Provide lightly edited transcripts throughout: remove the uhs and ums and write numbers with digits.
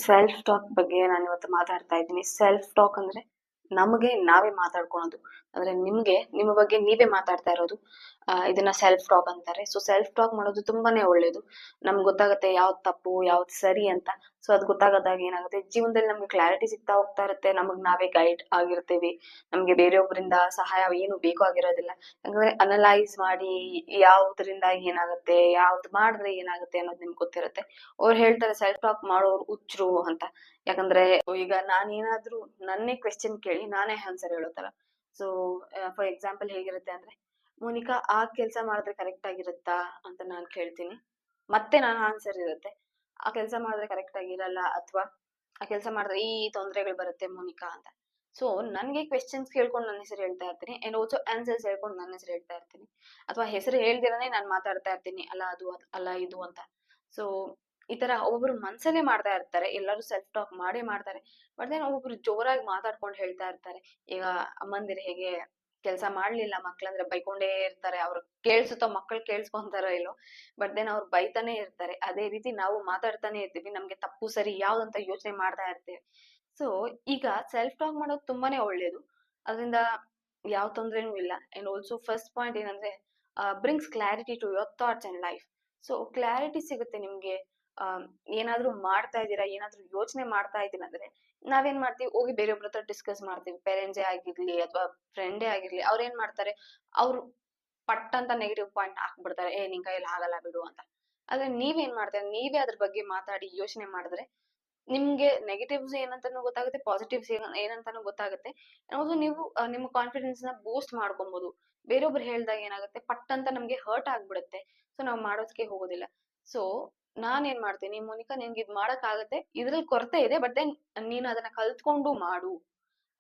Self talk ಬಗ್ಗೆ ನಾನು ಇವತ್ತು ಮಾತಾಡ್ತಾ ಇದ್ದೀನಿ. ಸೆಲ್ಫ್ ಟಾಕ್ ಅಂದ್ರೆ ನಮಗೆ ನಾವೇ ಮಾತಾಡ್ಕೊಳೋದು. ಅಂದ್ರೆ ನಿಮ್ಗೆ ನಿಮ್ಮ ಬಗ್ಗೆ ನೀವೇ ಮಾತಾಡ್ತಾ ಇರೋದು. ಇದನ್ನ ಸೆಲ್ಫ್ ಟಾಕ್ ಅಂತಾರೆ. ಸೊ ಸೆಲ್ಫ್ ಟಾಕ್ ಮಾಡೋದು ತುಂಬಾನೇ ಒಳ್ಳೇದು. ನಮ್ಗೆ ಗೊತ್ತಾಗುತ್ತೆ ಯಾವ್ದು ತಪ್ಪು ಯಾವ್ದು ಸರಿ ಅಂತ. ಸೊ ಅದ್ ಗೊತ್ತಾಗದಾಗ ಏನಾಗುತ್ತೆ, ಜೀವನದಲ್ಲಿ ನಮ್ಗೆ ಕ್ಲಾರಿಟಿ ಸಿಗ್ತಾ ಹೋಗ್ತಾ ಇರುತ್ತೆ. ನಮಗ್ ನಾವೇ ಗೈಡ್ ಆಗಿರ್ತೀವಿ. ನಮ್ಗೆ ಬೇರೆಯೊಬ್ಬರಿಂದ ಸಹಾಯ ಏನು ಬೇಕು ಆಗಿರೋದಿಲ್ಲ. ಯಾಕಂದ್ರೆ ಅನಲೈಸ್ ಮಾಡಿ ಯಾವ್ದ್ರಿಂದ ಏನಾಗುತ್ತೆ, ಯಾವ್ದು ಮಾಡಿದ್ರೆ ಏನಾಗುತ್ತೆ ಅನ್ನೋದು ನಿಮ್ಗೆ ಗೊತ್ತಿರುತ್ತೆ. ಅವ್ರು ಹೇಳ್ತಾರೆ ಸೆಲ್ಫ್ ಟಾಕ್ ಮಾಡೋರು ಹುಚ್ರು ಅಂತ. ಯಾಕಂದ್ರೆ ಈಗ ನಾನೇನಾದ್ರೂ ನನ್ನೇ ಕ್ವೆಶ್ಚನ್ ಕೇಳಿ ನಾನೇ ಆನ್ಸರ್ ಹೇಳೋ ತರ. ಸೊ ಫಾರ್ ಎಕ್ಸಾಂಪಲ್ ಹೇಗಿರುತ್ತೆ ಅಂದ್ರೆ, ಮೋನಿಕಾ ಆ ಕೆಲ್ಸ ಮಾಡಿದ್ರೆ ಕರೆಕ್ಟ್ ಆಗಿರುತ್ತಾ ಅಂತ ನಾನ್ ಕೇಳ್ತೀನಿ. ಮತ್ತೆ ನಾನು ಆನ್ಸರ್ ಇರುತ್ತೆ, ಆ ಕೆಲ್ಸ ಮಾಡಿದ್ರೆ ಕರೆಕ್ಟ್ ಆಗಿರಲ್ಲ, ಅಥವಾ ಆ ಕೆಲ್ಸ ಮಾಡಿದ್ರೆ ಈ ತೊಂದರೆಗಳು ಬರುತ್ತೆ ಮೋನಿಕಾ ಅಂತ. ಸೊ ನನ್ಗೆ ಕ್ವೆಶ್ಚನ್ಸ್ ಕೇಳ್ಕೊಂಡು ನನ್ನ ಹೆಸರು ಹೇಳ್ತಾ ಇರ್ತೀನಿ, ಅಂಡ್ ಆಲ್ಸೋ ಆನ್ಸರ್ಸ್ ಹೇಳ್ಕೊಂಡು ನನ್ನ ಹೆಸರು ಹೇಳ್ತಾ ಇರ್ತೀನಿ. ಅಥವಾ ಹೆಸರು ಹೇಳ್ದಿರಾನೆ ನಾನ್ ಮಾತಾಡ್ತಾ ಇರ್ತೀನಿ, ಅಲ್ಲ ಅದು ಅಲ್ಲ ಇದು ಅಂತ. ಸೊ ಈ ತರ ಒಬ್ಬೊಬ್ರು ಮನ್ಸಲ್ಲೇ ಮಾಡ್ತಾ ಇರ್ತಾರೆ. ಎಲ್ಲರೂ ಸೆಲ್ಫ್ ಟಾಕ್ ಮಾಡೇ ಮಾಡ್ತಾರೆ. ಬಟ್ ದೆನ್ ಒಬ್ಬೊಬ್ರು ಜೋರಾಗಿ ಮಾತಾಡ್ಕೊಂಡು ಹೇಳ್ತಾ ಇರ್ತಾರೆ. ಈಗ ಅಮ್ಮಂದಿರು ಹೇಗೆ ಕೆಲ್ಸ ಮಾಡ್ಲಿಲ್ಲ ಮಕ್ಳಂದ್ರೆ ಬೈಕೊಂಡೇ ಇರ್ತಾರೆ. ಅವ್ರು ಕೇಳ್ಸುತ್ತೋ ಮಕ್ಳು ಕೇಳಿಸ್ಕೊಂತಾರೋ ಇಲ್ಲೋ, ಬಟ್ ದೆನ್ ಅವ್ರು ಬೈತಾನೆ ಇರ್ತಾರೆ. ಅದೇ ರೀತಿ ನಾವು ಮಾತಾಡ್ತಾನೆ ಇರ್ತೀವಿ. ನಮ್ಗೆ ತಪ್ಪು ಸರಿ ಯಾವ್ದಂತ ಯೋಚನೆ ಮಾಡ್ತಾ ಇರ್ತೀವಿ. ಸೊ ಈಗ ಸೆಲ್ಫ್ ಟಾಕ್ ಮಾಡೋದು ತುಂಬಾನೇ ಒಳ್ಳೇದು. ಅದರಿಂದ ಯಾವ ತೊಂದ್ರೆನೂ ಇಲ್ಲ. ಅಂಡ್ ಆಲ್ಸೋ ಫಸ್ಟ್ ಪಾಯಿಂಟ್ ಏನಂದ್ರೆ, brings clarity to your thoughts and life. So clarity ಸಿಗುತ್ತೆ ನಿಮ್ಗೆ. ಏನಾದ್ರೂ ಮಾಡ್ತಾ ಇದ್ದೀರಾ, ಏನಾದ್ರೂ ಯೋಚನೆ ಮಾಡ್ತಾ ಇದ್ದೀನಿ ಅಂದ್ರೆ ನಾವೇನ್ ಮಾಡ್ತೀವಿ, ಹೋಗಿ ಬೇರೆಯೊಬ್ರ ಹತ್ರ ಡಿಸ್ಕಸ್ ಮಾಡ್ತೀವಿ. ಪೇರೆಂಟ್ಸೇ ಆಗಿರ್ಲಿ ಅಥವಾ ಫ್ರೆಂಡೇ ಆಗಿರ್ಲಿ, ಅವ್ರ ಏನ್ ಮಾಡ್ತಾರೆ, ಅವ್ರು ಪಟ್ ಅಂತ ನೆಗೆಟಿವ್ ಪಾಯಿಂಟ್ ಹಾಕ್ಬಿಡ್ತಾರೆ, ನಿನ್ ಕೈಯಲ್ಲಿ ಆಗಲ್ಲ ಬಿಡು ಅಂತ. ಆದ್ರೆ ನೀವೇನ್ ಮಾಡ್ತಾರೆ, ನೀವೇ ಅದ್ರ ಬಗ್ಗೆ ಮಾತಾಡಿ ಯೋಚನೆ ಮಾಡಿದ್ರೆ ನಿಮ್ಗೆ ನೆಗೆಟಿವ್ಸ್ ಏನಂತಾನು ಗೊತ್ತಾಗುತ್ತೆ, ಪಾಸಿಟಿವ್ಸ್ ಏನಂತಾನು ಗೊತ್ತಾಗುತ್ತೆ. ಹೌದು, ನೀವು ನಿಮ್ಮ ಕಾನ್ಫಿಡೆನ್ಸ್ ನ ಬೂಸ್ಟ್ ಮಾಡ್ಕೊಬಹುದು. ಬೇರೊಬ್ರು ಹೇಳ್ದಾಗ ಏನಾಗುತ್ತೆ, ಪಟ್ ಅಂತ ನಮ್ಗೆ ಹರ್ಟ್ ಆಗ್ಬಿಡುತ್ತೆ. ಸೊ ನಾವ್ ಮಾಡೋದಕ್ಕೆ ಹೋಗೋದಿಲ್ಲ. ಸೊ ನಾನ್ ಏನ್ ಮಾಡ್ತೀನಿ, ಮೋನಿಕಾ ನಿನ್ಗೆ ಇದ್ ಮಾಡಕ್ ಆಗತ್ತೆ, ಇದ್ರಲ್ಲಿ ಕೊರತೆ ಇದೆ, ಬಟ್ ದೆನ್ ನೀನ್ ಅದನ್ನ ಕಲ್ತ್ಕೊಂಡು ಮಾಡು,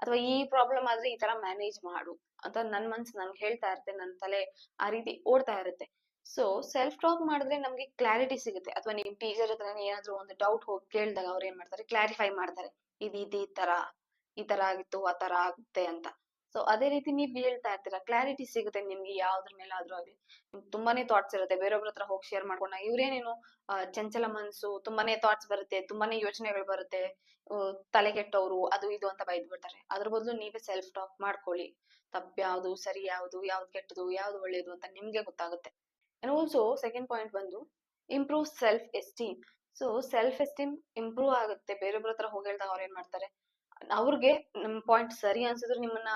ಅಥವಾ ಈ ಪ್ರಾಬ್ಲಮ್ ಆದ್ರೆ ಈ ತರ ಮ್ಯಾನೇಜ್ ಮಾಡು ಅಂತ ನನ್ ಮನ್ಸು ನನ್ಗೆ ಹೇಳ್ತಾ ಇರುತ್ತೆ. ನನ್ ತಲೆ ಆ ರೀತಿ ಓಡ್ತಾ ಇರುತ್ತೆ. ಸೊ ಸೆಲ್ಫ್ ಟಾಕ್ ಮಾಡಿದ್ರೆ ನಮ್ಗೆ ಕ್ಲಾರಿಟಿ ಸಿಗುತ್ತೆ. ಅಥವಾ ನಿಮ್ ಟೀಚರ್ ಹತ್ರ ಏನಾದ್ರು ಒಂದು ಡೌಟ್ ಹೋಗಿ ಕೇಳಿದಾಗ ಅವ್ರು ಏನ್ ಮಾಡ್ತಾರೆ, ಕ್ಲಾರಿಫೈ ಮಾಡ್ತಾರೆ. ಇದು ಈ ತರ ಆಗಿತ್ತು, ಆ ತರ ಆಗುತ್ತೆ ಅಂತ. ಸೊ ಅದೇ ರೀತಿ ನೀವ್ ಹೇಳ್ತಾ ಇರ್ತೀರಾ, ಕ್ಲಾರಿಟಿ ಸಿಗುತ್ತೆ ನಿಮ್ಗೆ ಯಾವ್ದ್ರ ಮೇಲಾದ್ರೂ ಆಗ್ಲಿ. ತುಂಬಾನೇ ಥಾಟ್ಸ್ ಇರುತ್ತೆ, ಬೇರೊಬ್ರ ಹತ್ರ ಹೋಗಿ ಶೇರ್ ಮಾಡ್ಕೊಂಡಾಗ ಇವ್ರೇನೇನು ಚಂಚಲ ಮನ್ಸು, ತುಂಬಾನೇ ಥಾಟ್ಸ್ ಬರುತ್ತೆ, ತುಂಬಾನೇ ಯೋಚನೆಗಳು ಬರುತ್ತೆ, ತಲೆ ಕೆಟ್ಟವ್ರು ಅದು ಇದು ಅಂತ ಬೈದ್ ಬಿಡ್ತಾರೆ. ಅದ್ರ ಬದಲು ನೀವೇ ಸೆಲ್ಫ್ ಟಾಕ್ ಮಾಡ್ಕೊಳ್ಳಿ. ತಪ್ಪು ಯಾವ್ದು, ಸರಿ ಯಾವ್ದು, ಯಾವ್ದು ಕೆಟ್ಟದು, ಯಾವ್ದು ಒಳ್ಳೇದು ಅಂತ ನಿಮ್ಗೆ ಗೊತ್ತಾಗುತ್ತೆ. ಅಂಡ್ ಆಲ್ಸೋ ಸೆಕೆಂಡ್ ಪಾಯಿಂಟ್ ಬಂದು improve self esteem. So self esteem improve ಆಗುತ್ತೆ. ಬೇರೊಬ್ರ ಹತ್ರ ಹೋಗಿ ಹೇಳ್ದಾಗ ಅವ್ರ ಏನ್ ಮಾಡ್ತಾರೆ, ಅವ್ರಿಗೆ ನಿಮ್ ಪಾಯಿಂಟ್ ಸರಿ ಅನ್ಸಿದ್ರೆ ನಿಮ್ಮನ್ನ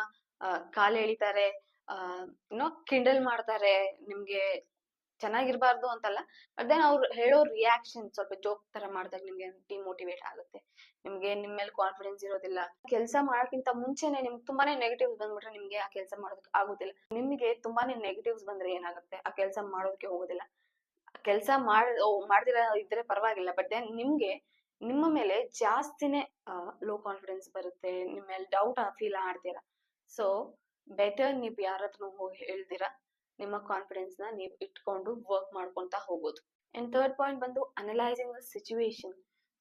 ಕಾಲ್ ಎಳಿತಾರೆ, ಕಿಂಡಲ್ ಮಾಡ್ತಾರೆ. ನಿಮ್ಗೆ ಚೆನ್ನಾಗಿರ್ಬಾರ್ದು ಅಂತಲ್ಲ, ಬಟ್ ದೆನ್ ಅವ್ರು ಹೇಳೋ ರಿಯಾಕ್ಷನ್ ಸ್ವಲ್ಪ ಜೋಕ್ ತರ ಮಾಡಿದಾಗ ನಿಮ್ಗೆ ಡಿಮೋಟಿವೇಟ್ ಆಗುತ್ತೆ. ನಿಮ್ಗೆ ನಿಮ್ ಮೇಲೆ ಕಾನ್ಫಿಡೆನ್ಸ್ ಇರೋದಿಲ್ಲ. ಕೆಲ್ಸ ಮಾಡಕ್ಕಿಂತ ಮುಂಚೆನೆ ನಿಮ್ಗೆ ತುಂಬಾನೇ ನೆಗೆಟಿವ್ಸ್ ಬಂದ್ಬಿಟ್ರೆ ನಿಮ್ಗೆ ಆ ಕೆಲ್ಸ ಮಾಡೋದಕ್ಕೆ ಆಗೋದಿಲ್ಲ. ನಿಮ್ಗೆ ತುಂಬಾನೇ ನೆಗೆಟಿವ್ಸ್ ಬಂದ್ರೆ ಏನಾಗುತ್ತೆ, ಆ ಕೆಲ್ಸ ಮಾಡೋದಕ್ಕೆ ಹೋಗೋದಿಲ್ಲ. ಕೆಲ್ಸ ಮಾಡ್ದಿರ ಇದ್ರೆ ಪರವಾಗಿಲ್ಲ, ಬಟ್ ದೆನ್ ನಿಮ್ಗೆ ನಿಮ್ಮ ಮೇಲೆ ಜಾಸ್ತಿನೇ ಲೋ ಕಾನ್ಫಿಡೆನ್ಸ್ ಬರುತ್ತೆ. ನಿಮ್ ಮೇಲೆ ಡೌಟ್ ಫೀಲ್ ಆಡ್ತೀರಾ. ಸೊ ಬೆಟರ್ ನೀವ್ ಯಾರ ಹತ್ರ ಹೋಗಿ ಹೇಳ್ದಿರಾ ನಿಮ್ಮ ಕಾನ್ಫಿಡೆನ್ಸ್ ನ ನೀವು ಇಟ್ಕೊಂಡು ವರ್ಕ್ ಮಾಡ್ಕೊಂತ ಹೋಗೋದು. ಅಂಡ್ ಥರ್ಡ್ ಪಾಯಿಂಟ್ ಬಂದು ಅನಲೈಸಿಂಗ್ ದ ಸಿಚುವೇಶನ್.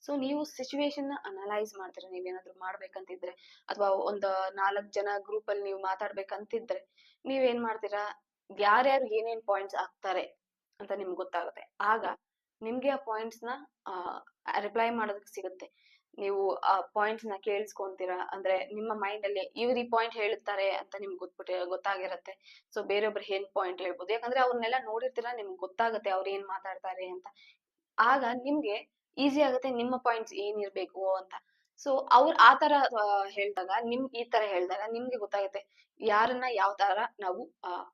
ಸೊ ನೀವು ಸಿಚುವೇಶನ್ ನ ಅನಲೈಸ್ ಮಾಡ್ತೀರಾ. ನೀವೇನಾದ್ರೂ ಮಾಡ್ಬೇಕಂತಿದ್ರೆ, ಅಥವಾ ಒಂದ್ 4 ಜನ ಗ್ರೂಪ್ ಅಲ್ಲಿ ನೀವು ಮಾತಾಡ್ಬೇಕಂತಿದ್ರೆ ನೀವೇನ್ ಮಾಡ್ತೀರಾ, ಯಾರ್ಯಾರು ಏನೇನ್ ಪಾಯಿಂಟ್ಸ್ ಹಾಕ್ತಾರೆ ಅಂತ ನಿಮ್ಗೆ ಗೊತ್ತಾಗುತ್ತೆ. ಆಗ ನಿಮ್ಗೆ ಆ ಪಾಯಿಂಟ್ಸ್ ನ ರಿಪ್ಲೈ ಮಾಡೋದಕ್ಕೆ ಸಿಗುತ್ತೆ. ನೀವು ಆ ಪಾಯಿಂಟ್ಸ್ ನ ಕೇಳಿಸ್ಕೊಂತೀರಾ. ಅಂದ್ರೆ ನಿಮ್ಮ ಮೈಂಡ್ ಅಲ್ಲಿ ಇವ್ರು ಈ ಪಾಯಿಂಟ್ ಹೇಳುತ್ತಾರೆ ಅಂತ ನಿಮ್ಗೆ ಗೊತ್ತಾಗಿರತ್ತೆ. ಸೊ ಬೇರೊಬ್ರು ಏನ್ ಪಾಯಿಂಟ್ ಹೇಳ್ಬೋದು, ಯಾಕಂದ್ರೆ ಅವ್ರನ್ನೆಲ್ಲ ನೋಡಿರ್ತೀರಾ, ನಿಮ್ಗೆ ಗೊತ್ತಾಗುತ್ತೆ ಅವ್ರು ಏನ್ ಮಾತಾಡ್ತಾರೆ ಅಂತ. ಆಗ ನಿಮ್ಗೆ ಈಸಿ ಆಗುತ್ತೆ ನಿಮ್ಮ ಪಾಯಿಂಟ್ಸ್ ಏನಿರ್ಬೇಕು ಅಂತ. ಸೊ ಅವ್ರು ಆ ತರ ಹೇಳ್ದಾಗ, ಈ ತರ ಹೇಳ್ದಾಗ ನಿಮ್ಗೆ ಗೊತ್ತಾಗುತ್ತೆ ಯಾರನ್ನ ಯಾವ ತರ ನಾವು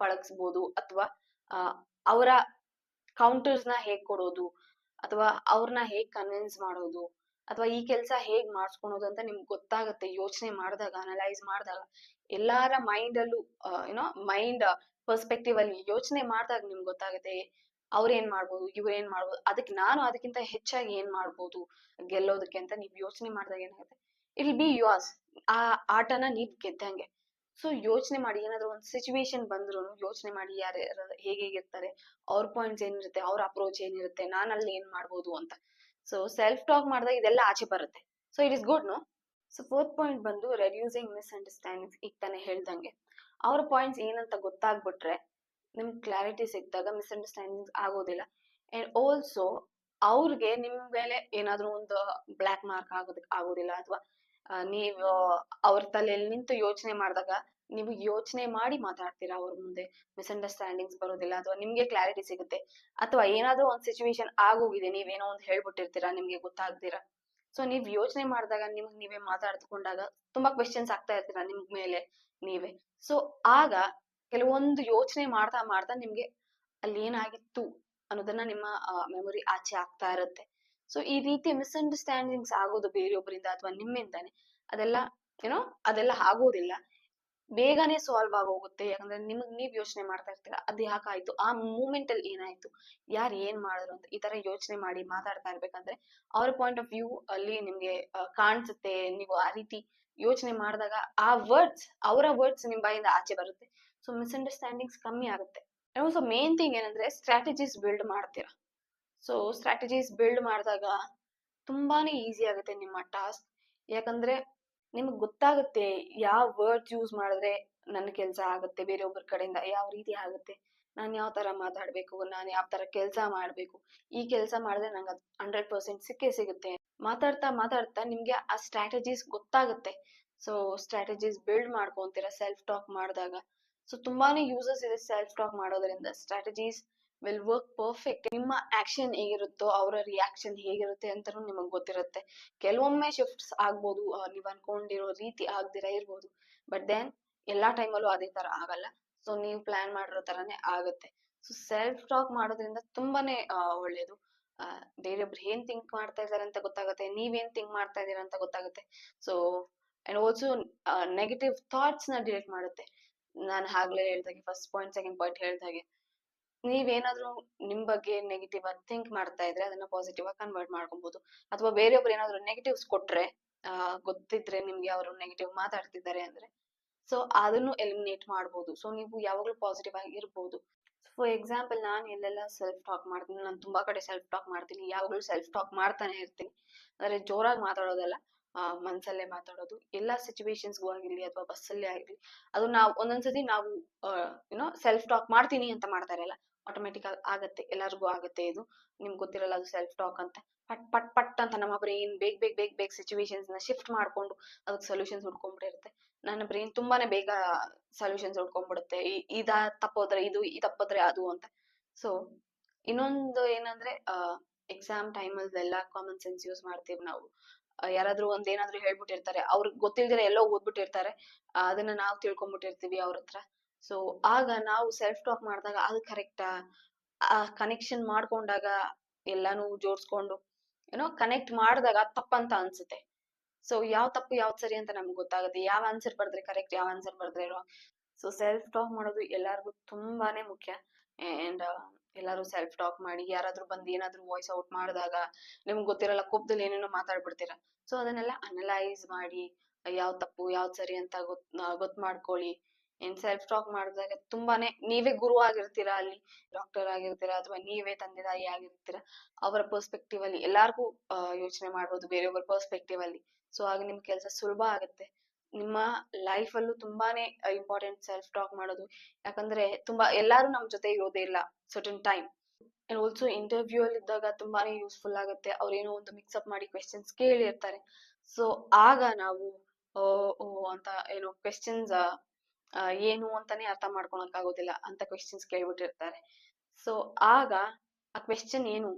ಪಳಗಿಸ್ಬೋದು, ಅಥವಾ ಅವರ ಕೌಂಟರ್ಸ್ ನ ಹೇಗ್ ಕೊಡೋದು, ಅಥವಾ ಅವ್ರನ್ನ ಹೇಗ್ ಕನ್ವಿನ್ಸ್ ಮಾಡೋದು, ಅಥವಾ ಈ ಕೆಲ್ಸ ಹೇಗ್ ಮಾಡ್ಸ್ಕೊಳೋದು ಅಂತ ನಿಮ್ಗೆ ಗೊತ್ತಾಗುತ್ತೆ. ಯೋಚನೆ ಮಾಡಿದಾಗ, ಅನಲೈಸ್ ಮಾಡಿದಾಗ, ಎಲ್ಲಾರ ಮೈಂಡ್ ಅಲ್ಲೂ ಮೈಂಡ್ ಪರ್ಸ್ಪೆಕ್ಟಿವ್ ಅಲ್ಲಿ ಯೋಚನೆ ಮಾಡಿದಾಗ ನಿಮ್ಗೆ ಗೊತ್ತಾಗುತ್ತೆ ಅವ್ರ ಏನ್ ಮಾಡ್ಬೋದು, ಇವ್ರ ಏನ್ ಮಾಡ್ಬೋದು, ಅದಕ್ಕಿಂತ ಹೆಚ್ಚಾಗಿ ಏನ್ ಮಾಡ್ಬೋದು ಗೆಲ್ಲೋದಕ್ಕೆ ಅಂತ ನೀವ್ ಯೋಚನೆ ಮಾಡಿದಾಗ ಏನಾಗುತ್ತೆ, ಇಟ್ ವಿಲ್ ಬಿ ಯುವರ್ಸ್. ಆ ಆಟನ ನೀವ್ ಗೆದ್ದಂಗೆ. ಸೊ ಯೋಚನೆ ಮಾಡಿ, ಏನಾದ್ರು ಒಂದ್ ಸಿಚುವೇಶನ್ ಬಂದ್ರು ಯೋಚನೆ ಮಾಡಿ, ಹೇಗಿರ್ತಾರೆ, ಅವ್ರ ಪಾಯಿಂಟ್ಸ್ ಏನಿರುತ್ತೆ, ಅವ್ರ ಅಪ್ರೋಚ್ ಏನಿರುತ್ತೆ, ನಾನ್ ಅಲ್ಲಿ ಏನ್ ಮಾಡ್ಬೋದು ಅಂತ. ಸೊ ಸೆಲ್ಫ್ ಟಾಕ್ ಮಾಡಿದಾಗ ಇದೆಲ್ಲ ಆಚೆ ಬರುತ್ತೆ. So it is good, no. So fourth point ಬಂದು ರೆಡ್ಯೂಸಿಂಗ್ ಮಿಸ್ಅಂಡರ್ಸ್ಟ್ಯಾಂಡಿಂಗ್ಸ್. ಈಗ ತಾನೇ ಹೇಳ್ದಂಗೆ, ಅವ್ರ ಪಾಯಿಂಟ್ಸ್ ಏನಂತ ಗೊತ್ತಾಗ್ಬಿಟ್ರೆ ನಿಮ್ಗೆ ಕ್ಲಾರಿಟಿ ಸಿಕ್ಕಿದಾಗ ಮಿಸ್ಅಂಡರ್ಸ್ಟ್ಯಾಂಡಿಂಗ್ಸ್ ಆಗೋದಿಲ್ಲ. ಅಂಡ್ ಆಲ್ಸೋ ಅವ್ರಿಗೆ ನಿಮ್ ಮೇಲೆ ಏನಾದ್ರೂ ಒಂದು ಬ್ಲಾಕ್ ಮಾರ್ಕ್ ಆಗೋದಿಲ್ಲ, ಅಥವಾ ನೀವು ಅವ್ರ ತಲೆಯಲ್ಲಿ ನಿಂತು ಯೋಚನೆ ಮಾಡಿದಾಗ ನೀವು ಯೋಚನೆ ಮಾಡಿ ಮಾತಾಡ್ತೀರಾ ಅವ್ರ ಮುಂದೆ, ಮಿಸ್ಅಂಡರ್ಸ್ಟ್ಯಾಂಡಿಂಗ್ಸ್ ಬರೋದಿಲ್ಲ, ಅಥವಾ ನಿಮ್ಗೆ ಕ್ಲಾರಿಟಿ ಸಿಗುತ್ತೆ. ಅಥವಾ ಏನಾದ್ರೂ ಒಂದ್ ಸಿಚುವೇಶನ್ ಆಗೋಗಿದೆ, ನೀವೇನೋ ಒಂದ್ ಹೇಳ್ಬಿಟ್ಟಿರ್ತೀರಾ ನಿಮ್ಗೆ ಗೊತ್ತಾಗ್ದಿರಾ, ಸೊ ನೀವ್ ಯೋಚನೆ ಮಾಡಿದಾಗ ನಿಮ್ಗ್ ನೀವೇ ಮಾತಾಡ್ಕೊಂಡಾಗ ತುಂಬಾ ಕ್ವೆಶನ್ಸ್ ಆಗ್ತಾ ಇರ್ತೀರಾ ನಿಮ್ ಮೇಲೆ ನೀವೇ. ಸೊ ಆಗ ಕೆಲವೊಂದು ಯೋಚನೆ ಮಾಡ್ತಾ ಮಾಡ್ತಾ ನಿಮ್ಗೆ ಅಲ್ಲಿ ಏನಾಗಿತ್ತು ಅನ್ನೋದನ್ನ ನಿಮ್ಮ ಮೆಮೊರಿ ಆಚೆ ಆಗ್ತಾ ಇರುತ್ತೆ. ಸೊ ಈ ರೀತಿ ಮಿಸ್ಅಂಡರ್ಸ್ಟ್ಯಾಂಡಿಂಗ್ಸ್ ಆಗೋದು ಬೇರೆಯೊಬ್ಬರಿಂದ ಅಥವಾ ನಿಮ್ಮಿಂದಾನೆ, ಅದೆಲ್ಲ ಏನೋ ಅದೆಲ್ಲ ಆಗೋದಿಲ್ಲ, ಬೇಗನೆ ಸಾಲ್ವ್ ಆಗೋಗುತ್ತೆ. ಯಾಕಂದ್ರೆ ನಿಮಗ್ ನೀವ್ ಯೋಚನೆ ಮಾಡ್ತಾ ಇರ್ತೀರಾ ಅದ್ ಯಾಕಾಯ್ತು, ಆ ಮೂಮೆಂಟ್ ಅಲ್ಲಿ ಏನಾಯ್ತು, ಯಾರ್ ಏನ್ ಮಾಡಿದ್ರು ಅಂತ ಈ ತರ ಯೋಚನೆ ಮಾಡಿ ಮಾತಾಡ್ತಾ ಇರ್ಬೇಕಂದ್ರೆ ಅವ್ರ ಪಾಯಿಂಟ್ ಆಫ್ ವ್ಯೂ ಅಲ್ಲಿ ನಿಮ್ಗೆ ಕಾಣಿಸುತ್ತೆ. ನೀವು ಆ ರೀತಿ ಯೋಚನೆ ಮಾಡಿದಾಗ ಆ ವರ್ಡ್ಸ್, ಅವರ ವರ್ಡ್ಸ್ ನಿಮ್ ಬಾಯಿಂದ ಆಚೆ ಬರುತ್ತೆ. ಸೊ ಮಿಸ್ಅಂಡರ್ಸ್ಟ್ಯಾಂಡಿಂಗ್ಸ್ ಕಮ್ಮಿ ಆಗುತ್ತೆ. ಸೊ ಮೇನ್ ಥಿಂಗ್ ಏನಂದ್ರೆ ಸ್ಟ್ರಾಟಜೀಸ್ ಬಿಲ್ಡ್ ಮಾಡ್ತೀರಾ. ಸೊ ಸ್ಟ್ರಾಟಜೀಸ್ ಬಿಲ್ಡ್ ಮಾಡಿದಾಗ ತುಂಬಾನೇ ಈಸಿ ಆಗುತ್ತೆ ನಿಮ್ಮ ಟಾಸ್ಕ್. ಯಾಕಂದ್ರೆ ನಿಮ್ಗೆ ಗೊತ್ತಾಗುತ್ತೆ ಯಾವ ವರ್ಡ್ಸ್ ಯೂಸ್ ಮಾಡಿದ್ರೆ ನನ್ನ ಕೆಲಸ ಆಗುತ್ತೆ, ಬೇರೆಯೊಬ್ಬರ ಕಡೆಯಿಂದ ಯಾವ ರೀತಿ ಆಗುತ್ತೆ, ನಾನ್ ಯಾವ ತರ ಮಾತಾಡ್ಬೇಕು, ನಾನ್ ಯಾವ ತರ ಕೆಲಸ ಮಾಡ್ಬೇಕು, ಈ ಕೆಲಸ ಮಾಡಿದ್ರೆ ನಂಗೆ 100% ಸಿಕ್ಕೇ ಸಿಗುತ್ತೆ. ಮಾತಾಡ್ತಾ ಮಾತಾಡ್ತಾ ನಿಮ್ಗೆ ಆ ಸ್ಟ್ರಾಟಜೀಸ್ ಗೊತ್ತಾಗುತ್ತೆ. ಸೊ ಸ್ಟ್ರಾಟಜೀಸ್ ಬಿಲ್ಡ್ ಮಾಡ್ಕೊಂತೀರಾ ಸೆಲ್ಫ್ ಟಾಕ್ ಮಾಡಿದಾಗ. ಸೊ ತುಂಬಾನೇ ಯೂಸಸ್ ಇದೆ ಸೆಲ್ಫ್ ಟಾಕ್ ಮಾಡೋದ್ರಿಂದ. Strategies will work perfect. ನಿಮ್ಮ ಆಕ್ಷನ್ ಹೇಗಿರುತ್ತೋ ಅವರ ರಿಯಾಕ್ಷನ್ ಹೇಗಿರುತ್ತೆ ಅಂತಾನು ನಿಮಗ್ ಗೊತ್ತಿರುತ್ತೆ. ಕೆಲವೊಮ್ಮೆ ಶಿಫ್ಟ್ಸ್ ಆಗ್ಬೋದು, ನೀವ್ ಅನ್ಕೊಂಡಿರೋ ರೀತಿ ಆಗ್ದಿರ ಇರ್ಬೋದು, ಬಟ್ ದೆನ್ ಎಲ್ಲಾ ಟೈಮಲ್ಲೂ ಅದೇ ತರ ಆಗಲ್ಲ. ಸೊ ನೀವ್ ಪ್ಲಾನ್ ಮಾಡಿರೋ ತರಾನೇ ಆಗುತ್ತೆ. ಸೊ ಸೆಲ್ಫ್ ಟಾಕ್ ಮಾಡೋದ್ರಿಂದ ತುಂಬಾನೇ ಒಳ್ಳೇದು. ಬೇರೆಯೊಬ್ರು ಏನ್ ಥಿಂಕ್ ಮಾಡ್ತಾ ಇದಾರೆ ಅಂತ ಗೊತ್ತಾಗುತ್ತೆ, ನೀವೇನ್ ಥಿಂಕ್ ಮಾಡ್ತಾ ಇದೀರಾ ಅಂತ ಗೊತ್ತಾಗುತ್ತೆ. So and also negative thoughts ನ ಡಿಲೀಟ್ ಮಾಡುತ್ತೆ. ನಾನು ಆಗ್ಲೇ ಹೇಳ್ದಾಗೆ ಫಸ್ಟ್ ಪಾಯಿಂಟ್ ಸೆಕೆಂಡ್ ಪಾಯಿಂಟ್ ಹೇಳ್ದಾಗೆ, ನೀವೇನಾದ್ರೂ ನಿಮ್ ಬಗ್ಗೆ ನೆಗೆಟಿವ್ ಆಗಿ ಥಿಂಕ್ ಮಾಡ್ತಾ ಇದ್ರೆ ಅದನ್ನ ಪಾಸಿಟಿವ್ ಆಗಿ ಕನ್ವರ್ಟ್ ಮಾಡ್ಕೊಬಹುದು. ಅಥವಾ ಬೇರೆಯೊಬ್ರು ಏನಾದ್ರು ನೆಗೆಟಿವ್ಸ್ ಕೊಟ್ರೆ, ಗೊತ್ತಿದ್ರೆ ನಿಮ್ಗೆ ಅವರು ನೆಗೆಟಿವ್ ಮಾತಾಡ್ತಿದ್ದಾರೆ ಅಂದ್ರೆ, ಸೊ ಅದನ್ನು ಎಲಿಮಿನೇಟ್ ಮಾಡ್ಬೋದು. ಸೊ ನೀವು ಯಾವಾಗ್ಲೂ ಪಾಸಿಟಿವ್ ಆಗಿ ಇರ್ಬೋದು. ಫಾರ್ ಎಕ್ಸಾಂಪಲ್, ನಾನು ಎಲ್ಲೆಲ್ಲ ಸೆಲ್ಫ್ ಟಾಕ್ ಮಾಡ್ತೀನಿ, ನಾನು ತುಂಬಾ ಕಡೆ ಸೆಲ್ಫ್ ಟಾಕ್ ಮಾಡ್ತೀನಿ, ಯಾವಾಗ್ಲೂ ಸೆಲ್ಫ್ ಟಾಕ್ ಮಾಡ್ತಾನೆ ಇರ್ತೀನಿ. ಅಂದ್ರೆ ಜೋರಾಗಿ ಮಾತಾಡೋದಲ್ಲ, ಮನ್ಸಲ್ಲೇ ಮಾತಾಡೋದು. ಎಲ್ಲಾ ಸಿಚುವೇಶನ್ಸ್ಗೂ ಆಗಿರ್ಲಿ ಅಥವಾ ಬಸ್ಸಲ್ಲೇ ಆಗಿರ್ಲಿ, ಅದು ನಾವು ಒಂದೊಂದ್ಸತಿ ನಾವು ಏನೋ ಸೆಲ್ಫ್ ಟಾಕ್ ಮಾಡ್ತೀನಿ ಅಂತ ಮಾಡ್ತಾ ಇರಲ್ಲ, ಆಟೋಮೆಟಿಕ್ ಆಗಿ ಆಗತ್ತೆ, ಎಲ್ಲರಿಗೂ ಆಗತ್ತೆ ಇದು. ನಿಮ್ಗೆ ಗೊತ್ತಿರಲ್ಲ ಅದು ಸೆಲ್ಫ್ ಟಾಕ್ ಅಂತ. ಪಟ್ ಪಟ್ ಪಟ್ ಅಂತ ನಮ್ಮ ಬ್ರೈನ್ ಬೇಗ ಸಿಚುವೇಶನ್ಸ್ ನ ಶಿಫ್ಟ್ ಮಾಡ್ಕೊಂಡು ಅದಕ್ಕೆ ಸೊಲ್ಯೂಷನ್ಸ್ ಹುಡ್ಕೊಂಡ್ಬಿಟ್ಟಿರುತ್ತೆ. ನನ್ನ ಬ್ರೈನ್ ತುಂಬಾನೇ ಬೇಗ ಸೊಲ್ಯೂಷನ್ಸ್ ಹುಡ್ಕೊಂಡ್ಬಿಡುತ್ತೆ. ಇದ ತಪ್ಪೋದ್ರೆ ಇದು, ಈ ತಪ್ಪೋದ್ರೆ ಅದು ಅಂತ. ಸೊ ಇನ್ನೊಂದು ಏನಂದ್ರೆ, ಎಕ್ಸಾಮ್ ಟೈಮಲ್ಲಿ ಎಲ್ಲ ಕಾಮನ್ ಸೆನ್ಸ್ ಯೂಸ್ ಮಾಡ್ತೀವಿ ನಾವು. ಯಾರಾದ್ರೂ ಏನಾದ್ರೂ ಹೇಳ್ಬಿಟ್ಟಿರ್ತಾರೆ, ಅವ್ರಿಗೆ ಗೊತ್ತಿಲ್ದಿರ ಎಲ್ಲೋ ಓದ್ಬಿಟ್ಟಿರ್ತಾರೆ, ಅದನ್ನ ನಾವು ತಿಳ್ಕೊಂಡ್ಬಿಟ್ಟಿರ್ತೀವಿ ಅವ್ರ ಹತ್ರ. ಸೊ ಆಗ ನಾವು ಸೆಲ್ಫ್ ಟಾಕ್ ಮಾಡಿದಾಗ ಅದು ಕರೆಕ್ಟಾ, ಆ ಕನೆಕ್ಷನ್ ಮಾಡ್ಕೊಂಡಾಗ ಎಲ್ಲಾನು ಜೋಡ್ಸ್ಕೊಂಡು ಏನೋ ಕನೆಕ್ಟ್ ಮಾಡಿದಾಗ ತಪ್ಪಂತ ಅನ್ಸುತ್ತೆ. ಸೊ ಯಾವ್ ತಪ್ಪು ಯಾವ್ದ್ ಸರಿ ಅಂತ ನಮ್ಗೆ ಗೊತ್ತಾಗುತ್ತೆ, ಯಾವ ಆನ್ಸರ್ ಬರ್ದ್ರೆ ಕರೆಕ್ಟ್, ಯಾವ ಆನ್ಸರ್ ಬರ್ದ್ರೆ ರಾಂಗ್. ಸೊ ಸೆಲ್ಫ್ ಟಾಕ್ ಮಾಡೋದು ಎಲ್ಲಾರ್ಗು ತುಂಬಾನೇ ಮುಖ್ಯ. ಅಂಡ್ ಎಲ್ಲಾರು ಸೆಲ್ಫ್ ಟಾಕ್ ಮಾಡಿ. ಯಾರಾದ್ರೂ ಬಂದು ಏನಾದ್ರೂ ವಾಯ್ಸ್ ಔಟ್ ಮಾಡಿದಾಗ ನಿಮ್ಗೆ ಗೊತ್ತಿರಲ್ಲ, ಕೋಪದಲ್ಲಿ ಏನೇನೋ ಮಾತಾಡ್ಬಿಡ್ತೀರಾ. ಸೊ ಅದನ್ನೆಲ್ಲ ಅನಲೈಸ್ ಮಾಡಿ ಯಾವ್ ತಪ್ಪು ಯಾವ್ದ್ ಸರಿ ಅಂತ ಗೊತ್ ಮಾಡ್ಕೊಳ್ಳಿ. ಏನ್ ಸೆಲ್ಫ್ ಟಾಕ್ ಮಾಡಿದಾಗ ತುಂಬಾನೇ ನೀವೇ ಗುರು ಆಗಿರ್ತೀರಾ ಅಲ್ಲಿ, ಡಾಕ್ಟರ್ ಆಗಿರ್ತೀರಾ ಅಥವಾ ನೀವೇ ತಂದೆ ತಾಯಿ ಆಗಿರ್ತೀರಾ. ಅವರ ಪರ್ಸ್ಪೆಕ್ಟಿವ್ ಅಲ್ಲಿ ಎಲ್ಲಾರ್ಗೂ ಯೋಚನೆ ಮಾಡ್ಬೋದು, ಬೇರೆಯೊಬ್ಬರ ಪರ್ಸ್ಪೆಕ್ಟಿವ್ ಅಲ್ಲಿ. ಸೊ ಆಗ ನಿಮ್ ಕೆಲಸ ಸುಲಭ ಆಗುತ್ತೆ. ನಿಮ್ಮ ಲೈಫ್ ಅಲ್ಲೂ ತುಂಬಾನೇ ಇಂಪಾರ್ಟೆಂಟ್ ಸೆಲ್ಫ್ ಟಾಕ್ ಮಾಡೋದು. ಯಾಕಂದ್ರೆ ತುಂಬಾ ಎಲ್ಲಾರು ನಮ್ ಜೊತೆ ಇರೋದೇ ಇಲ್ಲ certain time. And also interview ಅಲ್ಲಿ ಇದ್ದಾಗ ತುಂಬಾನೇ ಯೂಸ್ಫುಲ್ ಆಗುತ್ತೆ. ಅವ್ರು ಏನೋ ಒಂದು ಮಿಕ್ಸ್ ಅಪ್ ಮಾಡಿ ಕ್ವೆಶನ್ಸ್ ಕೇಳಿರ್ತಾರೆ. ಸೊ ಆಗ ನಾವು ಓ ಓ ಅಂತ ಏನೋ ಕ್ವೆಶನ್ಸ್ ಏನು ಅಂತಾನೆ ಅರ್ಥ ಮಾಡ್ಕೊಳಕ್ ಆಗೋದಿಲ್ಲ ಅಂತ ಕ್ವೆಶನ್ಸ್ ಕೇಳ್ಬಿಟ್ಟಿರ್ತಾರೆ. ಸೊ ಆಗ ಆ ಕ್ವೆಶ್ಚನ್ ಏನು,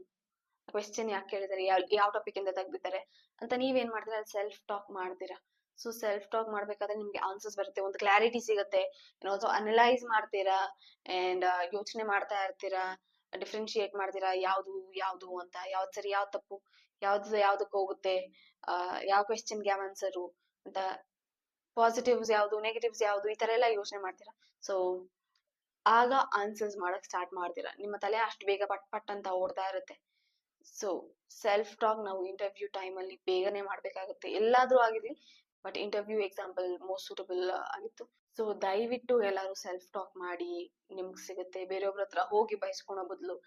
ಕ್ವೆಶ್ಚನ್ ಯಾಕೆ ಕೇಳಿದಾರೆ, ಯಾವ ಟಾಪಿಕ್ ಇಂದ ತೆಗ್ದಿದ್ದಾರೆ ಅಂತ ನೀವೇನ್ ಮಾಡ್ತೀರಾ, ಅಲ್ಲಿ ಸೆಲ್ಫ್ ಟಾಕ್ ಮಾಡ್ತೀರಾ. ಸೊ ಸೆಲ್ಫ್ ಟಾಕ್ ಮಾಡ್ಬೇಕಾದ್ರೆ ನಿಮ್ಗೆ ಆನ್ಸರ್ಸ್ ಬರುತ್ತೆ, ಒಂದು ಕ್ಲಾರಿಟಿ ಸಿಗುತ್ತೆ. ಆಲ್ಸೋ ಅನಲೈಸ್ ಮಾಡ್ತೀರಾ ಅಂಡ್ ಯೋಚನೆ ಮಾಡ್ತಾ ಇರ್ತೀರಾ, ಡಿಫ್ರೆನ್ಶಿಯೇಟ್ ಮಾಡ್ತೀರಾ ಯಾವ್ದು ಯಾವ್ದು ಅಂತ, ಯಾವ್ದ್ ಸರಿ ಯಾವ್ದ್ ತಪ್ಪು, ಯಾವ್ದಕ್ ಹೋಗುತ್ತೆ, ಯಾವ ಕ್ವೆಶ್ಚನ್ಗೆ ಯಾವ ಆನ್ಸರು ಅಂತ, ಪಾಸಿಟಿವ್ಸ್ ಯಾವ್ದು ನೆಗೆಟಿವ್ಸ್ ಯಾವ್ದು, ಈ ತರ ಎಲ್ಲ ಯೋಚನೆ ಮಾಡ್ತೀರಾ. ಸೊ ಆಗ ಆನ್ಸರ್ಸ್ ಮಾಡಕ್ ಸ್ಟಾರ್ಟ್ ಮಾಡ್ತೀರಾ. ನಿಮ್ಮ ತಲೆ ಅಷ್ಟು ಬೇಗ ಪಟ್ ಪಟ್ ಅಂತ ಓಡ್ತಾ ಇರುತ್ತೆ. ಸೊ ಸೆಲ್ಫ್ ಟಾಕ್ ನಾವು ಇಂಟರ್ವ್ಯೂ ಟೈಮ್ ಅಲ್ಲಿ ಬೇಗನೆ ಮಾಡ್ಬೇಕಾಗುತ್ತೆ, ಎಲ್ಲಾದ್ರೂ ಆಗಿರ್ಲಿ, but interview example most suitable ಆಗಿತ್ತು. ಸೊ ದಯವಿಟ್ಟು ಎಲ್ಲಾರು ಸೆಲ್ಫ್ ಟಾಕ್ ಮಾಡಿ, ನಿಮ್ಗ್ ಸಿಗುತ್ತೆ. ಬೇರೆಯೊಬ್ರ ಹತ್ರ ಹೋಗಿ ಬಯಸ್ಕೊಳೋ ಬದಲು,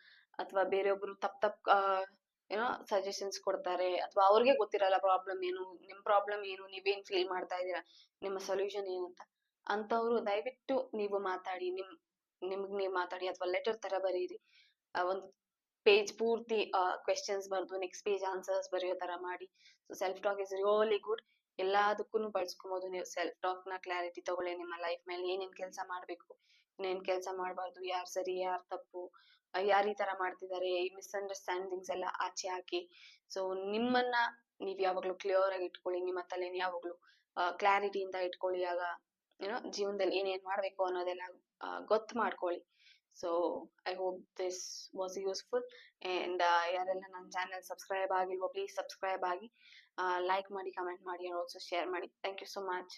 ಅಥವಾ ಬೇರೆಯೊಬ್ರು ತಪ್ ಏನೋ ಸಜೆಷನ್ಸ್ ಕೊಡ್ತಾರೆ, ಅಥವಾ ಅವ್ರಿಗೆ ಗೊತ್ತಿರಲ್ಲ ಪ್ರಾಬ್ಲಮ್ ಏನು, ನಿಮ್ ಪ್ರಾಬ್ಲಮ್ ಏನು, ನೀವೇನ್ ಫೀಲ್ ಮಾಡ್ತಾ ಇದೀರಾ, ನಿಮ್ಮ ಸೊಲ್ಯೂಷನ್ ಏನು ಅಂತ. ಅಂತವ್ರು ದಯವಿಟ್ಟು ನೀವು ಮಾತಾಡಿ, ನಿಮ್ಗ್ ನೀವ್ ಮಾತಾಡಿ, ಅಥವಾ ಲೆಟರ್ ತರ ಬರೀರಿ. ಒಂದು ಪೇಜ್ ಪೂರ್ತಿ ಕ್ವೆಶನ್ಸ್ ಬರ್ದು ನೆಕ್ಸ್ಟ್ ಪೇಜ್ ಆನ್ಸರ್ಸ್ ಬರೆಯೋ ತರ ಮಾಡಿ. So self talk is really good. ಎಲ್ಲದಕ್ಕೂ ಬಳಸ್ಕೊಬಹುದು ನೀವು. ಸೆಲ್ಫ್ ಟಾಕ್ ನ ಕ್ಲಾರಿಟಿ ತಗೊಳ್ಳಿ ನಿಮ್ಮ ಲೈಫ್ ಮೇಲೆ. ಏನೇನ್ ಕೆಲಸ ಮಾಡ್ಬೇಕು, ಏನೇನ್ ಕೆಲಸ ಮಾಡಬಾರ್ದು, ಯಾರ್ ಸರಿ ಯಾರ್ ತಪ್ಪು, ಯಾರ್ ಈ ತರ ಮಾಡ್ತಿದ್ದಾರೆ, ಈ ಮಿಸ್ಅಂಡರ್ಸ್ಟ್ಯಾಂಡಿಂಗ್ಸ್ ಎಲ್ಲ ಆಚೆ ಹಾಕಿ. ಸೊ ನಿಮ್ಮನ್ನ ನೀವ್ ಯಾವಾಗ್ಲೂ ಕ್ಲಿಯರ್ ಆಗಿ ಇಟ್ಕೊಳ್ಳಿ. ನಿಮ್ಮ ತಲೆನ ಯಾವಾಗ್ಲೂ ಕ್ಲಾರಿಟಿಯಿಂದ ಇಟ್ಕೊಳ್ಳಿ. ಆಗ ಏನೋ ಜೀವನದಲ್ಲಿ ಏನೇನ್ ಮಾಡ್ಬೇಕು ಅನ್ನೋದೆಲ್ಲ ಗೊತ್ತು ಮಾಡ್ಕೊಳ್ಳಿ. So I hope this was useful. And ಯಾರೆಲ್ಲ ನನ್ನ ಚಾನೆಲ್ ಸಬ್ಸ್ಕ್ರೈಬ್ ಆಗಿಲ್ವೋ ಪ್ಲೀಸ್ ಸಬ್ಸ್ಕ್ರೈಬ್ ಆಗಿ, ಲೈಕ್ ಮಾಡಿ, ಕಮೆಂಟ್ ಮಾಡಿ, ಆಲ್ಸೋ ಶೇರ್ ಮಾಡಿ. Thank you so much.